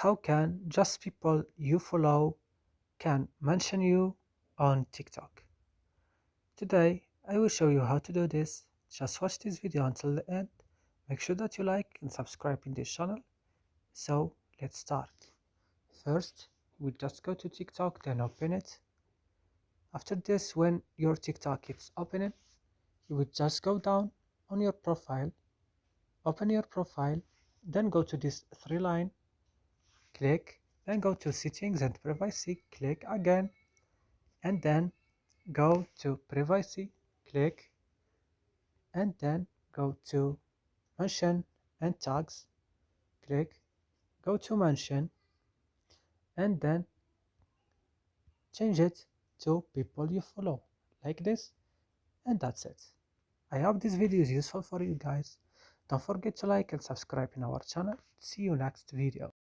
how can just people you follow can mention you on TikTok. Today I will show you how to do this. Just watch this video until the end. Make sure that you like and subscribe in this channel. So let's start. First, we just go to TikTok, then open it. After this, when your TikTok is opening, you would just go down on your profile, open your profile, then go to this three line, click, then go to settings and privacy, click again, and then go to privacy, click, and then go to mention and tags, click, go to mention, and then change it to people you follow, like this, and that's it. I hope this video is useful for you guys. Don't forget to like and subscribe in our channel. See you next video.